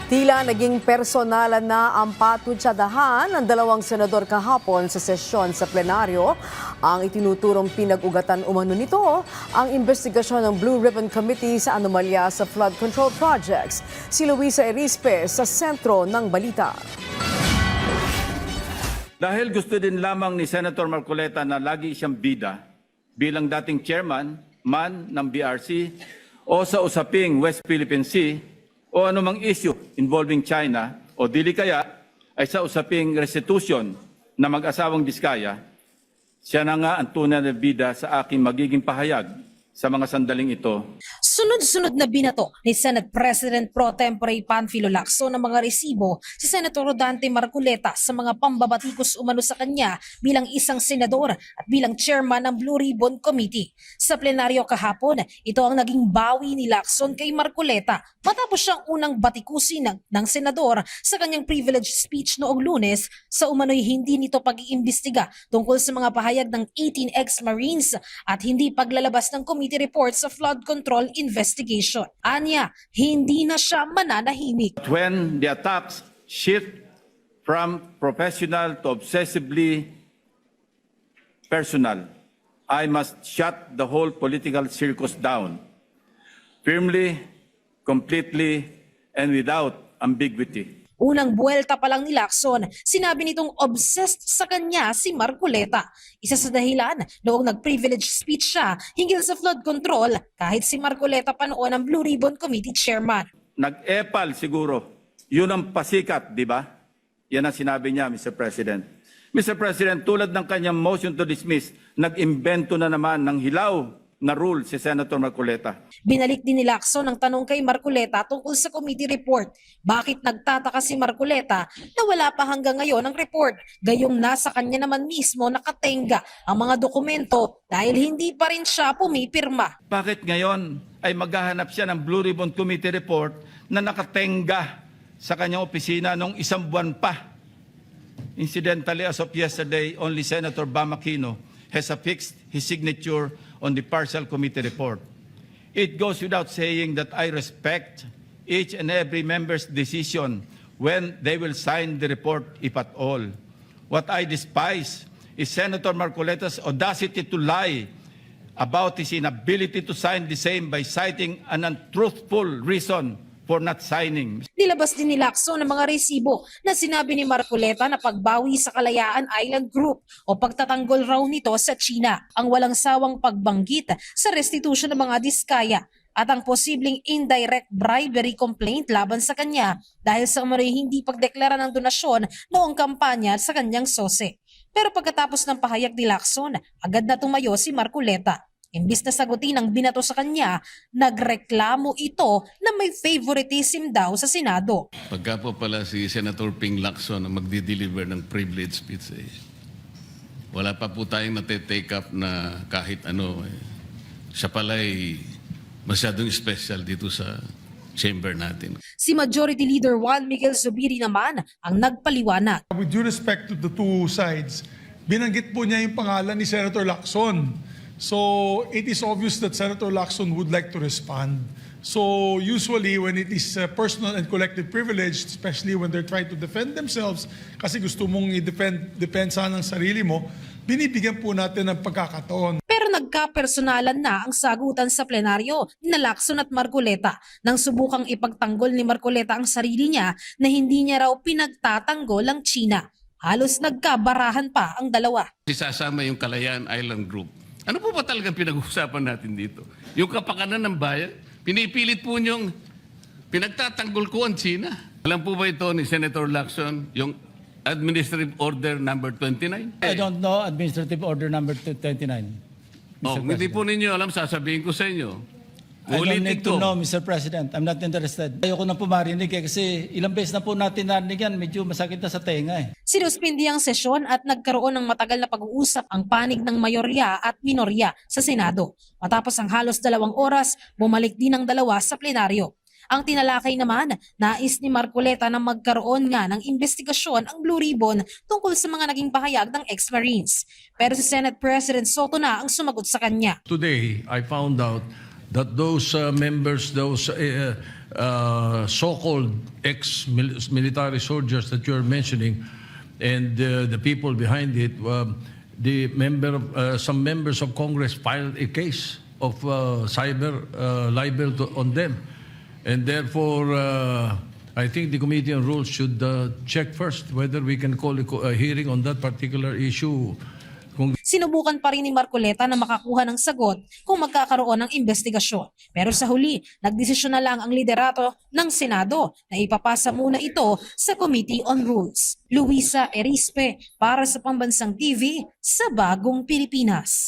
Tila naging personalan na ang patutsadahan ng dalawang senador kahapon sa sesyon sa plenaryo. Ang itinuturong pinag-ugatan umano nito ang investigasyon ng Blue Ribbon Committee sa anomalya sa flood control projects. Si Luisa Erispe sa sentro ng balita. Dahil gusto din lamang ni Senator Marcoleta na lagi siyang bida bilang dating chairman man ng BRC o sa usaping West Philippine Sea o anumang issue involving China o dili kaya ay sa usaping restitution na mag-asawang Diskaya, siya na nga ang tunay na bida sa aking magiging pahayag sa mga sandaling ito. Sunod-sunod na binato ni Senate President Pro Tempore Panfilo Lacson ng mga resibo si Senator Rodante Marcoleta sa mga pambabatikos umano sa kanya bilang isang senador at bilang chairman ng Blue Ribbon Committee. Sa plenaryo kahapon, ito ang naging bawi ni Lacson kay Marcoleta matapos siyang unang batikusin ng senador sa kanyang privilege speech noong Lunes sa umano'y hindi nito pag-iimbestiga tungkol sa mga pahayag ng 18 ex-Marines at hindi paglalabas ng committee report sa flood control investigation. Anya, hindi na siya mananahimik. When the attacks shift from professional to obsessively personal, I must shut the whole political circus down firmly, completely, and without ambiguity. Unang buwelta pa lang ni Lacson, sinabi nitong obsessed sa kanya si Marcoleta. Isa sa dahilan, noong nag-privilege speech siya hinggil sa flood control kahit si Marcoleta pa noon ang Blue Ribbon Committee chairman. Nag-epal siguro. Yun ang pasikat, di ba? Yan ang sinabi niya, Mr. President. Mr. President, tulad ng kanyang motion to dismiss, nag-imbento na naman ng hilaw na rule si Senator Marcoleta. Binalik din ni Lacson ang tanong kay Marcoleta tungkol sa committee report. Bakit nagtataka si Marcoleta na wala pa hanggang ngayon ang report? Gayong nasa kanya naman mismo nakatenga ang mga dokumento dahil hindi pa rin siya pumipirma. Bakit ngayon ay maghahanap siya ng Blue Ribbon Committee report na nakatenga sa kanyang opisina noong isang buwan pa? Incidentally, as of yesterday, only Senator Bam Aquino has affixed his signature on the partial committee report. It goes without saying that I respect each and every member's decision when they will sign the report, if at all. What I despise is Senator Marcoleta's audacity to lie about his inability to sign the same by citing an untruthful reason for not signing. Nilabas din ni Lacson ang mga resibo na sinabi ni Marcoleta na pagbawi sa Kalayaan Island Group o pagtatanggol raw nito sa China, ang walang sawang pagbanggit sa restitution ng mga Diskaya at ang posibleng indirect bribery complaint laban sa kanya dahil sa umano'y hindi pagdeklara ng donasyon noong kampanya sa kanyang sose. Pero pagkatapos ng pahayag ni Lacson, agad na tumayo si Marcoleta. Imbis na sagutin ang binato sa kanya, nagreklamo ito na may favoritism daw sa Senado. Pagka po pala si Senator Ping Lacson na magdi-deliver ng privilege speech, wala pa po tayong nate-take up na kahit ano. Siya pala ay masyadong special dito sa chamber natin. Si Majority Leader Juan Miguel Zubiri naman ang nagpaliwanag. With due respect to the two sides, binanggit po niya yung pangalan ni Senator Lacson. So it is obvious that Senator Lacson would like to respond. So usually when it is personal and collective privilege, especially when they're trying to defend themselves, kasi gusto mong i-defend sana ang sarili mo, binibigyan po natin ng pagkakataon. Pero nagka-personalan na ang sagutan sa plenaryo na Lacson at Marcoleta nang subukang ipagtanggol ni Marcoleta ang sarili niya na hindi niya raw pinagtatanggol ang China. Halos nagkabarahan pa ang dalawa. Isasama yung Kalayaan Island Group. Ano po ba talagang pinag-uusapan natin dito? Yung kapakanan ng bayan? Pinipilit po niyong pinagtatanggol ko ang China. Alam po ba ito ni Senator Lacson, yung Administrative Order number 29? I don't know Administrative Order number 29. Hindi po ninyo alam, sasabihin ko sa inyo. I don't Ulitin need to ko. know, Mr. President. I'm not interested. Ayoko na po marinig kasi ilang beses na po natin narinig yan. Medyo masakit na sa tenga Sinuspindi ang sesyon at nagkaroon ng matagal na pag-uusap ang panig ng mayorya at minorya sa Senado. Matapos ang halos 2 oras, bumalik din ang dalawa sa plenaryo. Ang tinalakay naman, nais ni Marcoleta na magkaroon nga ng investigasyon ang Blue Ribbon tungkol sa mga naging pahayag ng ex-Marines. Pero si Senate President Soto na ang sumagot sa kanya. Today, I found out that those members, those so-called ex-military soldiers that you're mentioning and the people behind it, some members of Congress filed a case of cyber libel on them. And therefore, I think the Committee on Rules should check first whether we can call a hearing on that particular issue. Sinubukan pa rin ni Marcoleta na makakuha ng sagot kung magkakaroon ng investigasyon. Pero sa huli, nagdesisyon na lang ang liderato ng Senado na ipapasa muna ito sa Committee on Rules. Luisa Erispe para sa Pambansang TV sa Bagong Pilipinas.